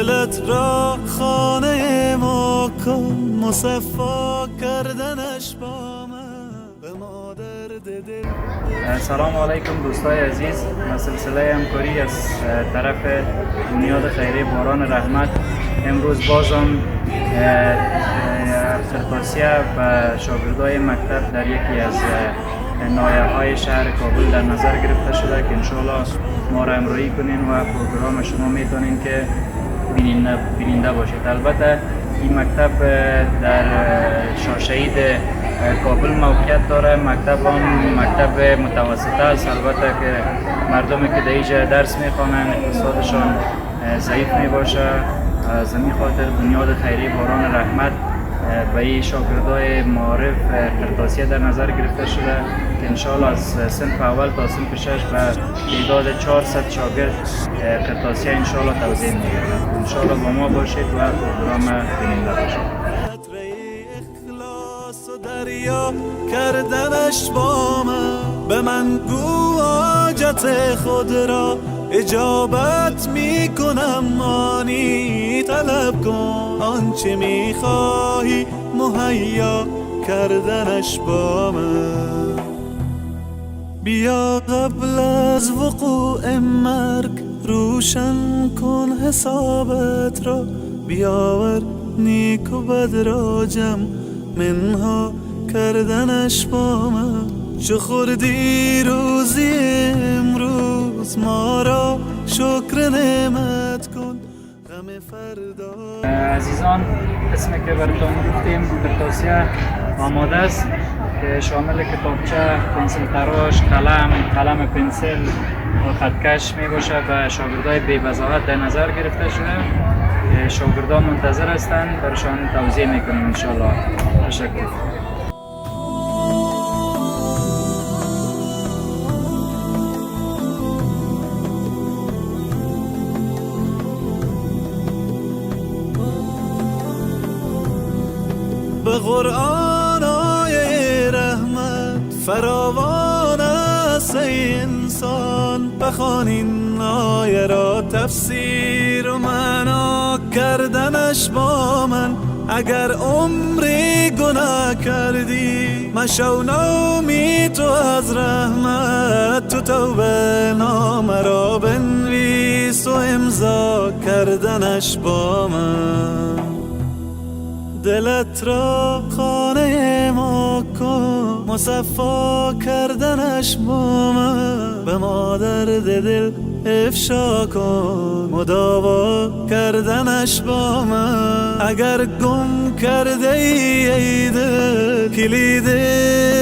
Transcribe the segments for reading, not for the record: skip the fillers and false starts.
دلت را خانه ما کن، مصفا کردنش با من به ما درد دل. سلام علیکم دوستای عزیز، سلسله همکاری از طرف بنیاد خیریه باران رحمت امروز بازم خرطاسیه و شاگردای مکتب در یکی از نایه‌های شهر کابل در نظر گرفته شده که انشاءالله ما را همراهی کنین و پروگرام شما میتونین که بیننده باشید. البته این مکتب در شاهشهید کابل موقعیت داره. مکتب متوسطه است، البته که مردمی که در اینجا درس میخوانند اقتصادشان ضعیف میباشه. از همین خاطر بنیاد خیریه باران رحمت به این شاگردای معارف خرطاسیه در نظر گرفته شده که انشاءالله از صنف اول تا صنف 6 به تعداد 400 شاگرد خرطاسیه انشاءالله توزیع میگردد. انشاءالله با ما باشید و پروگرام بیننده باشید. دریا کردنش با من، به من گو حاجت خود را اجابت میکنم، آنی طلب کن آنچه میخواهی مهیا کردنش با من. بیا قبل از وقوع مرگ روشن کن حسابت را، بیاور نیک و بد را جمع منها کردنش با من. چو خوردی روزی امروز ما را شکر نعمت کن، غم فردا. عزیزان، اسمی که براتون گفتیم خرطاسیه آماده است که شامل کتابچه، پنسل تراش، قلم پنسل و خطکش می باشه و شاگردای بی بضاعت در نظر گرفته شده. شاگردان منتظر هستند، برشان توضیح میکنیم انشاءالله. تشکر. به قرآن آیه رحمت فراوان است ای انسان، بخوان این آیه را تفسیر و معنا کردنش با من. اگر عمری گناه کردی مشو نومی تو از رحمت، تو توبه نامه را بنویس و امضا کردنش با من. دلت را خانه ما کن، مصفا کردنش با من، به ما درد دل افشا کن، مداوا کردنش با من. اگر گم کرده ای دل کلید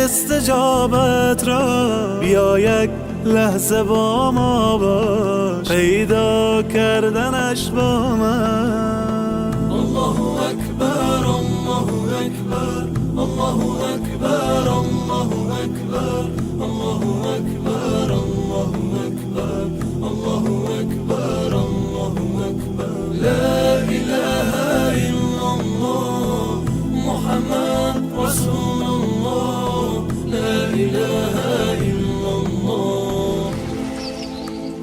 استجابت را، بیا یک لحظه با ما باش، پیدا کردنش با من. الله اکبر، الله اکبر، الله اکبر، الله اکبر، الله اکبر، الله اکبر، الله اکبر، الله اکبر. لا اله الا الله محمد رسول الله، لا اله الا الله.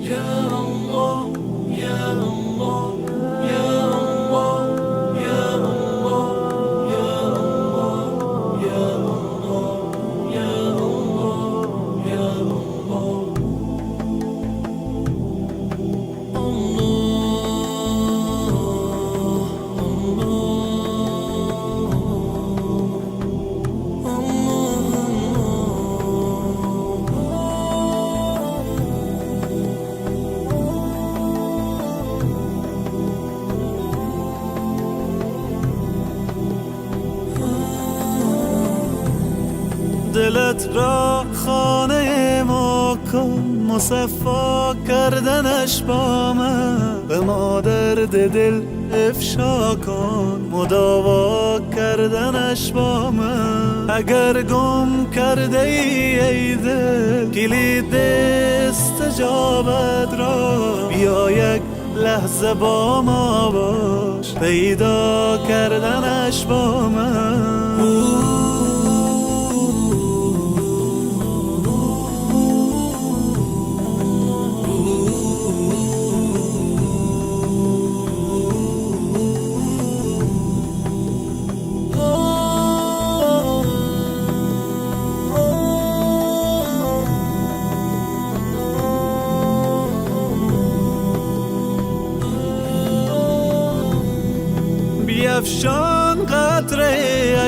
یا الله، یا الله، یا الله، یا الله، یا الله، یا الله، یا الله، یا دلت را خانه ما کن، مصفا کردنش با من، به ما درد دل افشا کن، مداوا کردنش با من. اگر گم کرده ای دل کلید استجابت را، بیا یک لحظه با ما باش، پیدا کردنش با من.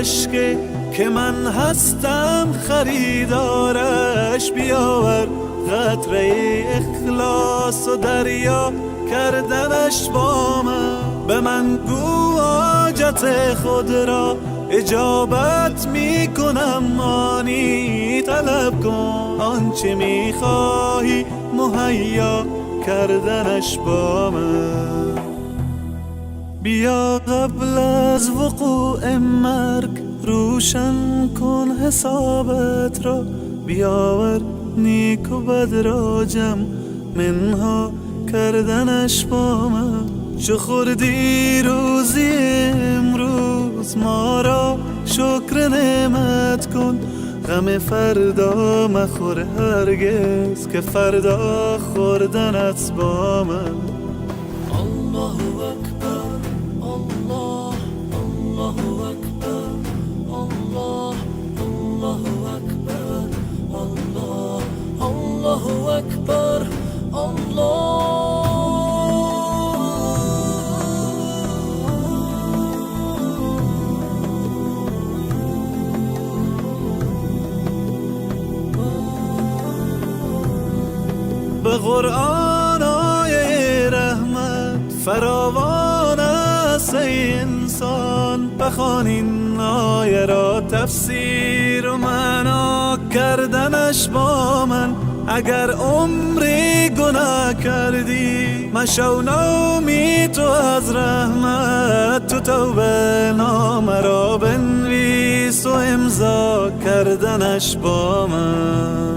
اشکه که من هستم خریدارش. بیاور قطره اخلاص و دریا کردنش با من. به من گو حاجت خود را اجابت می کنم، آنی طلب کن آنچه می خواهی مهیا کردنش با من. بیا قبل از وقوع مرگ روشن کن حسابت را. بیاور نیک و بد را جمع منها کردنش با من. چو خوردی روزی امروز ما را شکر نعمت کن. غم فردا مخور هرگز که فردا خوردنت با من. الله اکبر الله الله اکبر الله الله اکبر الله الله اکبر الله. به قرآن آیه رحمت فراوان است ای انسان. بخوان این آیه را تفسیر و معنا کردنش با من. اگر عمری گناه کردی مشو نومید تو از رحمت. تو توبه نامه را بنویس و امضا کردنش با من.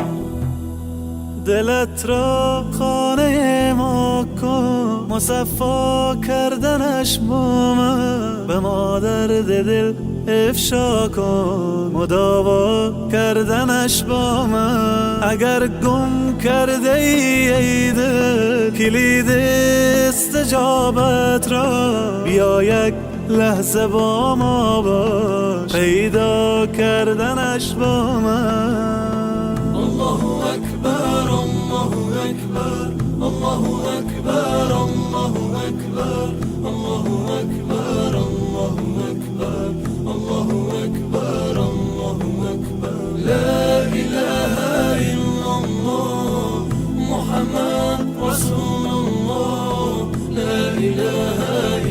دلت را خانه ما کن مصفا کردنش با من. به ما درد دل افشا کن مداوا کردنش با من. اگر گم کرده ای دل کلید استجابت را. بیا یک لحظه با ما باش پیدا کردنش با من. الله اکبر الله اکبر الله اکبر الله اکبر الله اکبر الله اکبر الله اکبر الله اکبر. لا اله الا الله محمد رسول الله. لا اله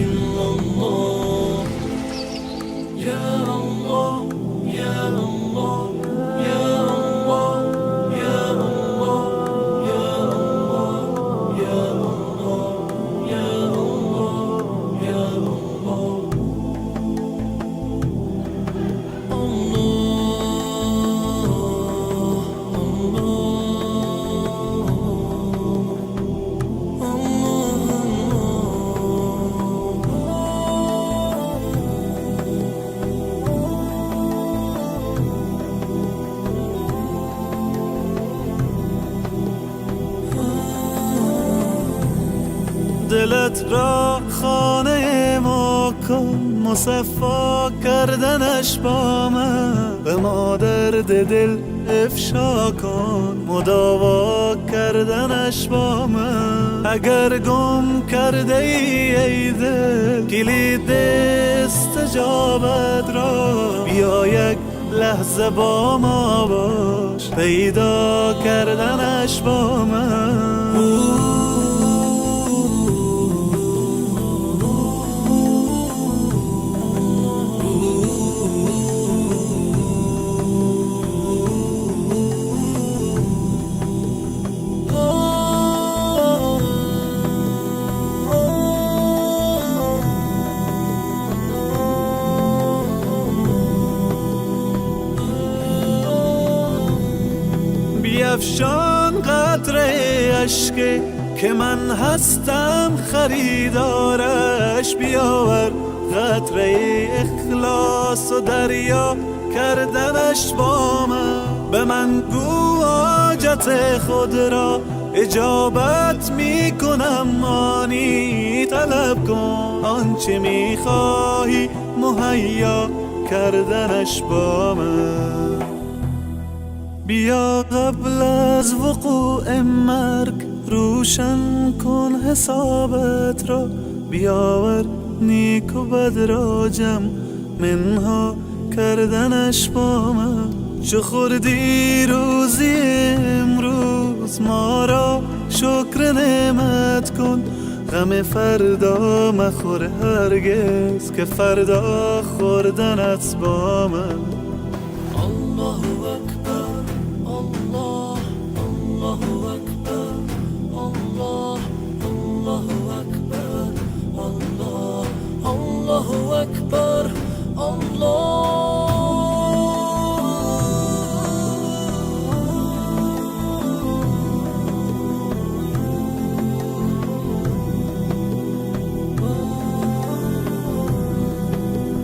الا الله. یا الله یا الله یا الله یا الله یا الله یا الله یا الله یا دلت را خانه ما کن مصفا کردنش با من. به ما درد دل افشا کن مداوا کردنش با من. اگر گم کرده ای دل کلید استجابت را. بیا یک لحظه با ما باش پیدا کردنش با من. بیفشان قطره اشکه که من هستم خریدارش. بیاور قطره اخلاص و دریا کردنش با من. به من گو حاجت خود را اجابت می کنم، آنی طلب کن آنچه می خواهی مهیا کردنش با من. بیا قبل از وقوع مرگ روشن کن حسابت را. بیاور نیک و بد را جمع منها کردنش با من. چه خوردی روزی امروز ما را شکر نعمت کن. غم فردا مخور هرگز که فردا خوردنت با من. الله أكبر الله الله أكبر الله الله أكبر الله الله أكبر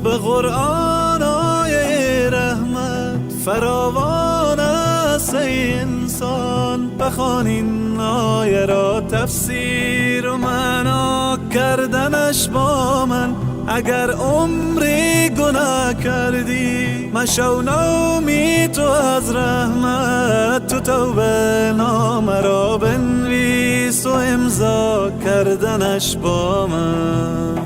به قرآن آیه رحمت فراوان است ای انسان. بخوان این آیه را تفسیر و معنا کردنش با من. اگر عمری گناه کردی مشو نومید تو از رحمت. تو توبه نامه را بنویس و امضا کردنش با من.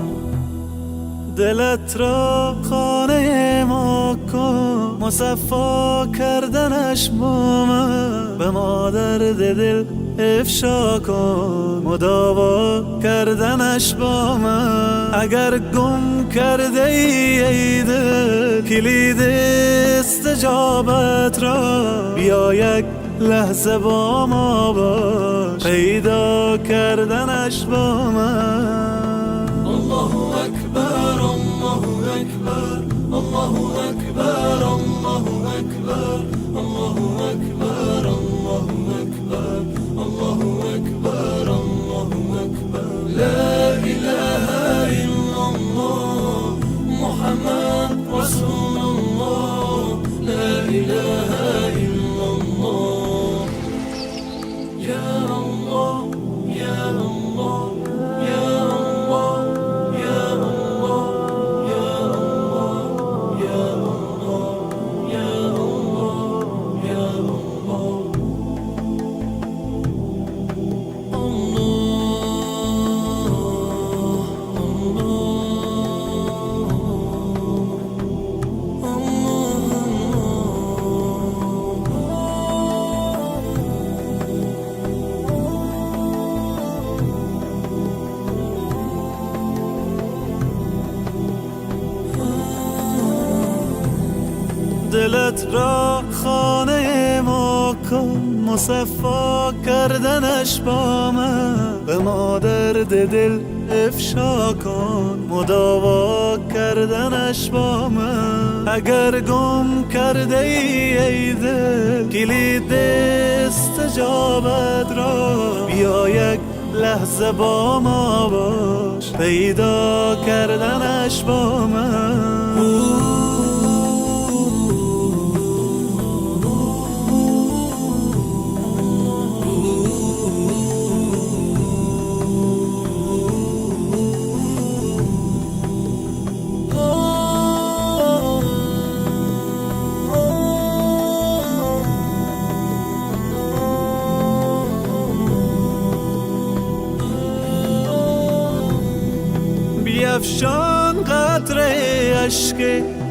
دلت را خانه ما کن مصفا کردنش با من. به مادر دل افشا کن مداوا کردنش با من. اگر گم کرده ای دل کلید استجابت را بیا یک لحظه با ما باش پیدا کردنش با من. الله أكبر الله أكبر الله أكبر الله أكبر الله أكبر الله أكبر الله أكبر الله أكبر لا إله إلا الله محمد رسول الله لا إله إلا الله يا الله يا الله يا الله يا الله يا الله يا الله يا الله يا دلت را خانه ما کن مصفا کردنش با من. به مادر دل افشا کن مداوا کردنش با من. اگر گم کرده ای دل کلید استجابت را بیا یک لحظه با ما باش پیدا کردنش با من. بیفشان قطره اشک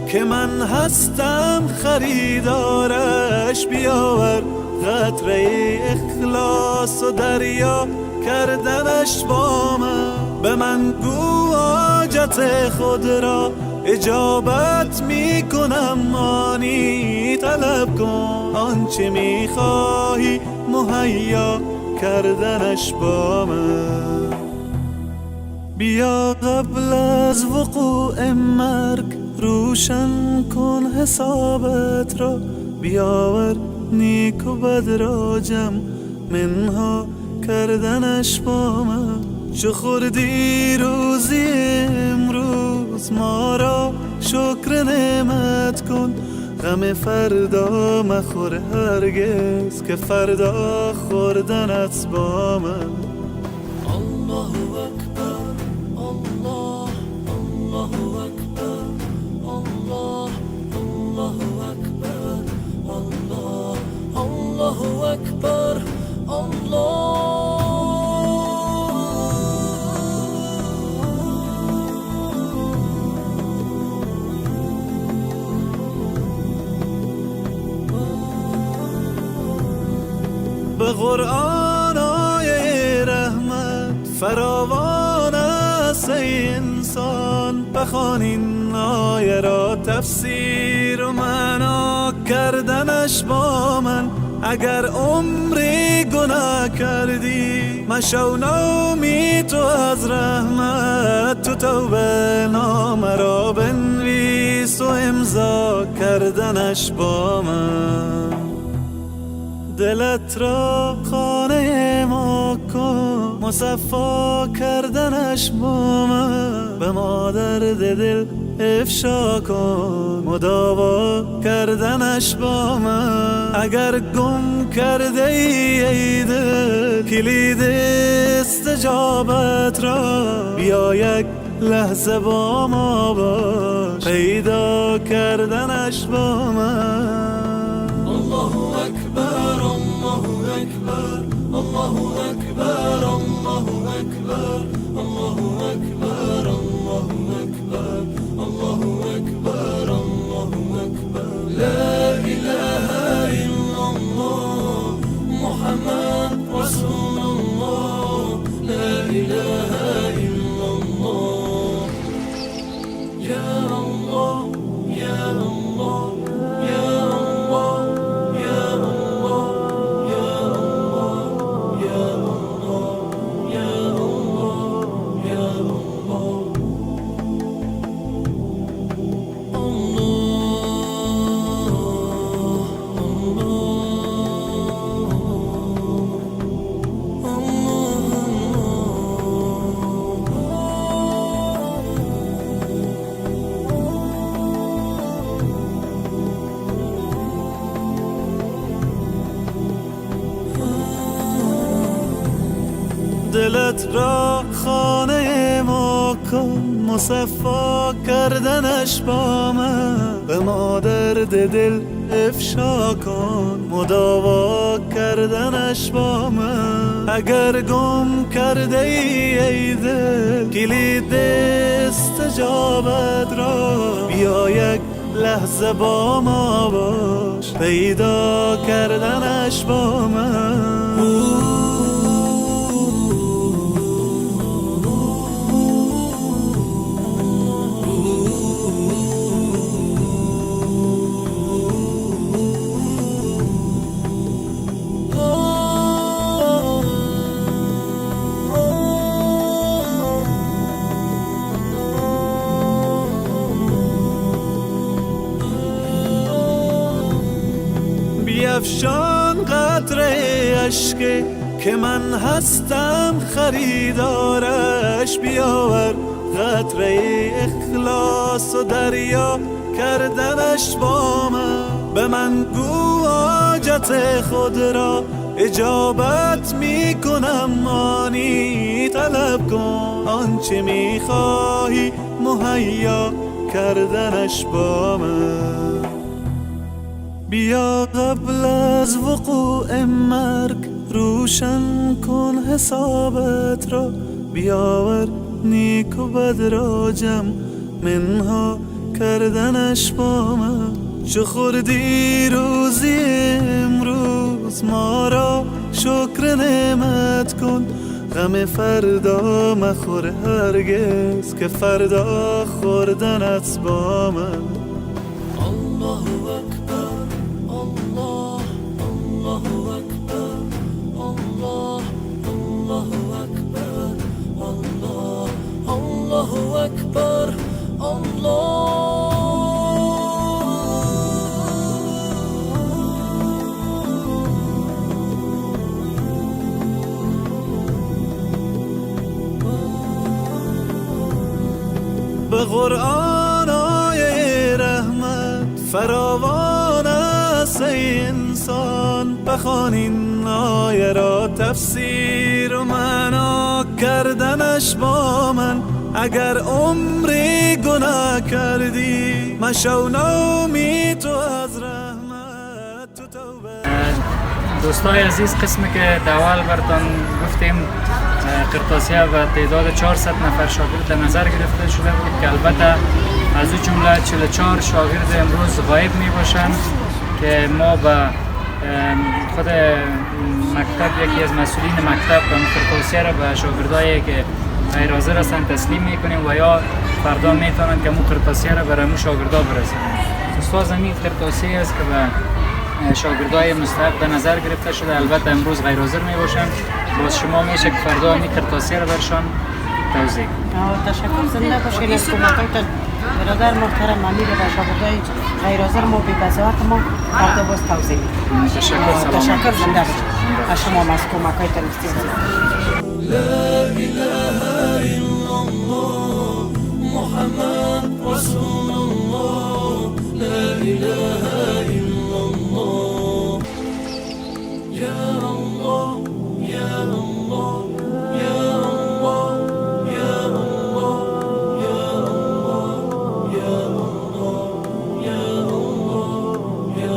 که من هستم خریدارش. بیاور قطره اخلاص و دریا کردنش با من. به من گو حاجت خود را اجابت می کنم مانی. طلب کن آنچه می خواهی مهیا کردنش با من. بیا قبل از وقوع مرگ روشن کن حسابت را. بیاور نیک و بد را جمع منها کردنش با من. چه خوردی روزی امروز ما را شکر نعمت کن. غم فردا مخور هرگز که فردا خوردنت با من. الله أكبر الله الله أكبر الله الله أكبر الله الله أكبر الله به قرآن آیه رحمت فراوان است ای انسان. بخوان این آیه را تفسیر و معنا کردنش با من. اگر عمری گناه کردی مشو نومی تو از رحمت. تو توبه نامه را بنویس و امضا کردنش با من. دلت را خانه ما کن مصفا کردنش با من. به مادر دل افشا کن مداوا کردنش با من. اگر گم کرده ای دل کلید استجابت را، بیا یک لحظه با ما باش پیدا کردنش با من. الله أكبر الله أكبر الله أكبر الله أكبر الله أكبر الله أكبر الله أكبر الله أكبر. لا إله إلا الله محمد رسول الله. لا إله إلا الله. يا الله يا الله يا الله يا الله يا الله يا الله يا الله يا الله. دلت را خانه ما کن مصفا کردنش با من. به مادر دل افشا کن مداوا کردنش با من. اگر گم کرده ای دل کلید استجابت را، بیا یک لحظه با ما باش پیدا کردنش با من. بیفشان قطره اشک که من هستم خریدارش. بیاور قطره اخلاص و دریا کردنش با من. به من گو حاجت خود را اجابت می کنم آنی. طلب کن آنچه می خواهی مهیا کردنش با من. بیا قبل از وقوع مرگ روشن کن حسابت را. بیاور نیک و بد را جمع منها کردنش با من. چو خوردی روزی امروز ما را شکر نعمت کن. غم فردا مخور هرگز که فردا خوردنت با من. الله أكبر الله الله أكبر الله الله أكبر الله الله أكبر به قرآن آیه رحمت فراوان است ای انسان. بخوان این آیه را تفسیر و معنا کردنش با من. اگر عمری گناه کردی مشو نومی تو از رحمت. تو توبه. دوستای عزیز، قسمی که اول براتون گفتیم قرطاسیه و تعداد 400 نفر شاگرد در نظر گرفته شده بود که البته از او جمله 44 شاگرد امروز غایب می باشند که ما به خود مکتب یکی از مسئولین مکتب توصیه را به شاگردایی که غیر حاضر هستند تسلیم میکنیم و یا فردا میتونند که مو توصیه را برای مو شاگردا برسانند. استاد زمین توصیه است که به شاگردای مستحق به نظر گرفته شده، البته امروز غیر حاضر می باشند. باز شما میشه که فردا می توصیه را برشان توضیح کنید. تشکر زنده باشین از کمکاتون برادر محترم امیر و شاگردای غیر حاضر ما بی بزاعت ما فردا باز توضیح میدیم. تشکر زنده باشین از شما از کمکاتون بسیار. لا إله إلا الله محمد رسول الله لا إله إلا الله يا الله يا الله يا الله يا الله يا الله يا الله يا الله يا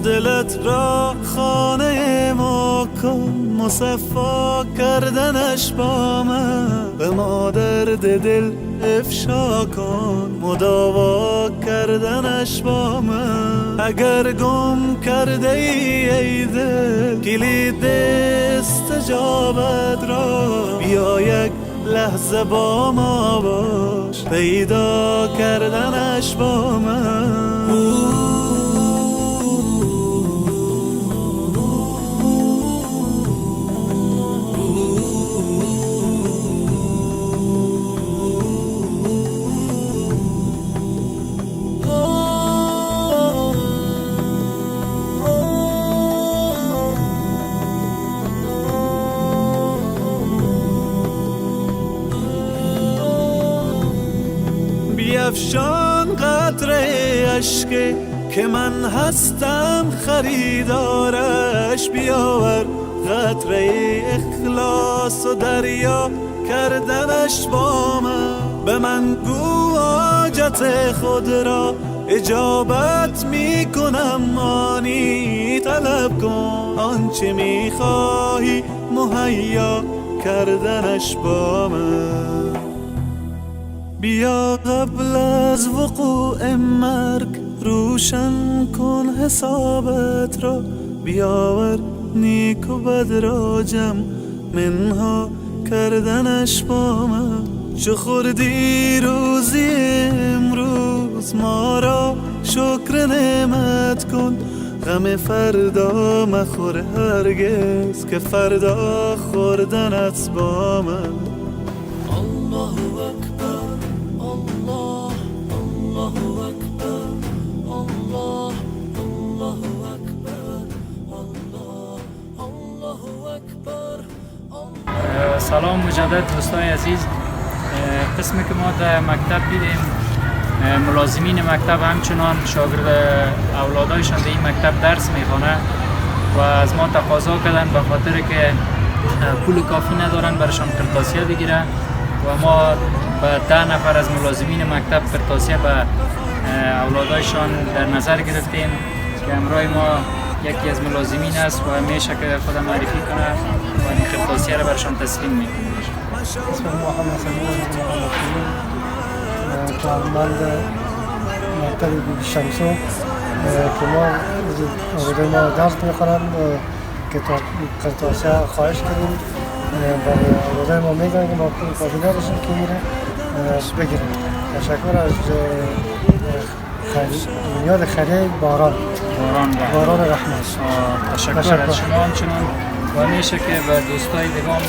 دلت را خانه ما کن، مصفا کردنش با من، به ما درد دل افشا کن، مداوا کردنش با من. اگر گم کرده ای دل کلید استجابت را، بیا یک لحظه با ما باش، پیدا کردنش با من. بیفشان قطره اشک که من هستم خریدارش، بیاور قطره اخلاص و دریا کردنش با من. به من گو حاجت خود را اجابت می کنم، آنی طلب کن آنچه می خواهی مهیا کردنش با من. بیا قبل از وقوع مرگ روشن کن حسابت را، بیاور نیک و بد را جمع منها کردنش با من. چو خوردی روزی امروز ما را شکر نعمت کن، غم فردا مخور هرگز که فردا خوردنت با من. الله أكبر الله الله أكبر الله الله أكبر الله الله أكبر. سلام مجدد دوستای عزیز. قسمی که ما در مکتب دیدیم ملازمین مکتب همچنان شاگرد اولادایشان در این مکتب درس میخوانه و از ما تقاضا کردن به خاطر که پول کافی ندارن برشان کرتاسیه بگیره و ما به 10 نفر از ملازمین مکتب کرتاسیه به اولادایشان در نظر گرفتیم که همراه ما یکی از ملازمین است و میشه که خود معرفی کنه و این کرتاسیه را برشان تسلیم میکنه. اسم محمد سلیم کارمند مکتب بیبی شمسو که ما اولادای ما درس میخونن که کرتاسیه خواهش کردیم و اولادای ما میگن که ما پول کافی نداشتیم که میره بگیریم. تشکر از بنیاد خیریه باران رحمت. تشکر از شما همچنان و میشه که به دوستای دیگه هم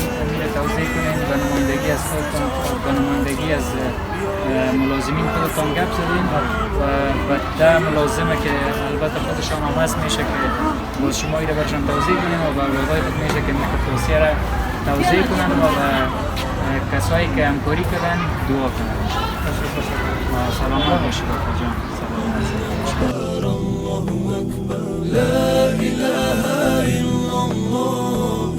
توضیح کنین به نمایندگی از خودتان، به نمایندگی از ملازمین خودتان گپ زدین و به 10 ملازمه که البته خودشان هم هست میشه که باز شما ایره برشان توضیح کنین و به اولادای خود میشه که توصیه را توضیح کنن و به کسایی که همکاری کردن دعا کنن. سلامت باشید آقا جان. لا إله إلا الله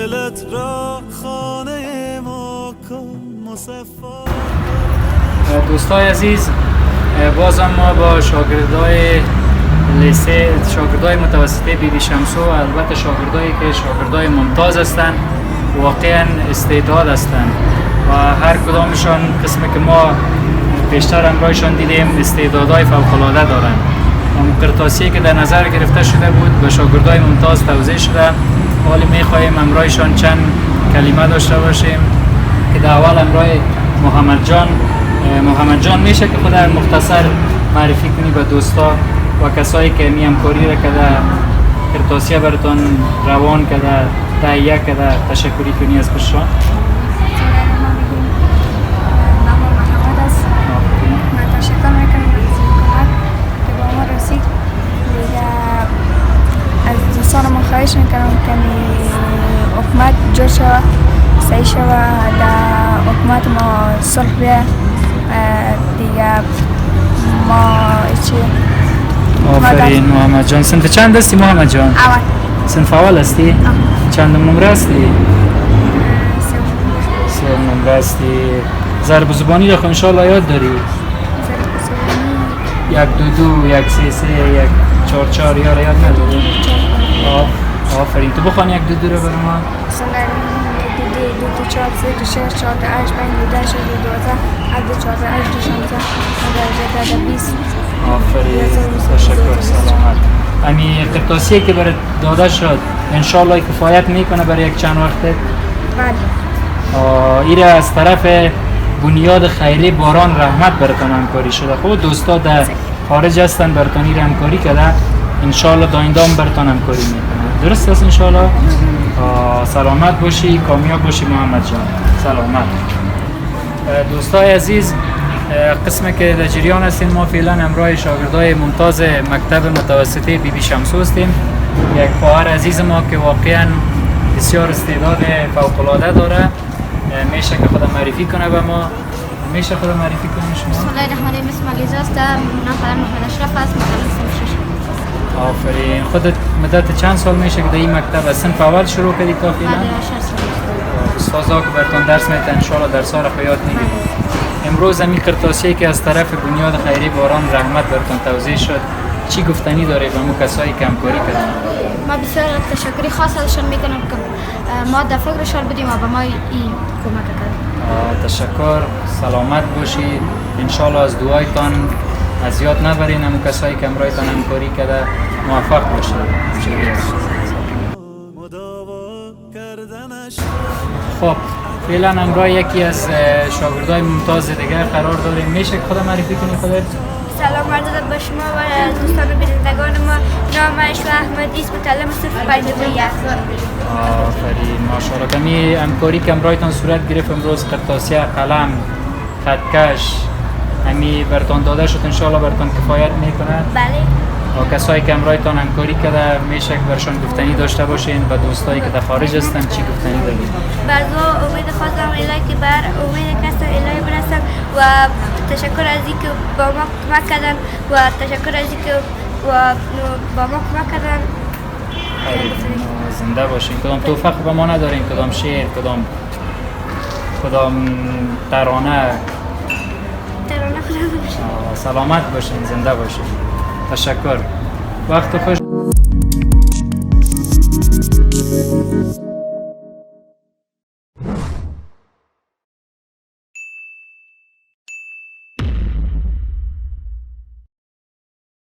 دلت را خانه ما کن مصفا. دوستای عزیز، بازم ما با شاگردای لیسه، شاگردای متوسطه بی بی شمسو، البته شاگردایی که شاگردای ممتاز هستند، واقعا استعداد هستند و هر کدامشان قسم که ما بیشتر امرایشان دیدیم استعدادهای فوق‌العاده دارند. اون قرطاسی که در نظر گرفته شده بود به شاگردای ممتاز توضیح شده. حالی می‌خواهیم امرایشان چند کلمه داشته باشیم که در اول امرای محمد جان میشه که خود مختصر معرفی کنی به دوستا و کسایی که می همکاری را کرده، قرطاسی براتون روان کرده، تهیه کرده، تشکری کنی از پیششان. محمد است. من تشکر میکنم از این کمک که با ما رسید. دیگه از دوستان ما خواهش میکنم که حکومت جور شود، صحیح شود، در حکومت ما صلح بیه. دیگه ما چی؟ آفرین محمد جان. صنف چند هستی محمد جان؟ اول. صنف اول هستی؟ چند نمره هستی؟ سوم نمره هستی. ضرب زبانی را خب انشاءالله یاد داری؟ یک دو، یک سه، یک چار یا را یاد نداری؟ آفرین. تو بخوان یک دو را برای ما. دو چهار سه دو شش چهار تا هشت پنج دو ده شش دو دوازده هفت چهار تا هشت دو شانزده ده 20. آفرین. تشکر. سلامت. امی قرطاسی که برای داده شد انشالله کفایت میکنه برای یک چند وقته؟ بله. ایره از طرف بنیاد خیری باران رحمت براتون همکاری شده. خب دوستا در خارج هستن براتون ایره همکاری کرده، انشالله داینده هم براتون همکاری میکنه. درست است انشالله؟ سلامت باشی، کامیاب باشی محمد جان. سلامت. دوستای عزیز، قسمی که در جریان هستیم ما فعلا همراه شاگردای ممتاز مکتب متوسطه بی بی شمسو هستیم. یک خواهر عزیز ما که واقعا بسیار استعداد فوق‌العاده داره، میشه که خودم معرفی کنه به ما. میشه خودم معرفی کنه شما؟ بسم الله الرحمن الرحیم. اسم علیزا است. نام محمد اشرف است. متعلم صنف 6. آفرین. خودت مدت چند سال میشه که در این مکتب از صنف اول شروع کردی تا فعلا؟ بعد 6 سال. استادا که براتون درس میدن ان شاء الله درس‌ها رو یاد میگیرید. امروز این قرطاسی که از طرف بنیاد خیری باران رحمت براتون توضیح شد، چی گفتنی داره به اون کسایی که همکاری کردن؟ ما بسیار تشکری خاص ازشان میکنم که ما در فکرشان بودیم و به ما این کمک کرد. تشکر. سلامت باشید. ان شاء الله از دعایتان از یاد نبرین. همون کسایی که همراهتان همکاری کرده موفق باشید. خب فعلا همراه یکی از شاگردای ممتاز دیگر قرار داریم. میشه که خودم معرفی کنی خودت؟ سلام عرض ادب به شما و دوستان بینندگان ما. نام اشوا احمد است. متعلم صنف 5 است. آفرین. ماشاءالله. کمی همکاری که همراهتان صورت گرفت امروز قرطاسی، قلم، خطکش همی براتون داده شد، انشاءالله براتون کفایت میکنه. بله. و کسایی که همراهتان همکاری کرده میشه که برشان گفتنی داشته باشین و دوستایی که در خارج هستن چی گفتنی دارید؟ بر دو امید خواستم الهی که بر امید کسان الهی برسم و تشکر از اینکه با ما کمک کردن و تشکر از اینکه با ما کمک کردن. زنده باشین. کدام توفیق به ما ندارین، کدام شعر، کدام ترانه. سلامت باشین، زنده باشین. تشکر. وقت خوش.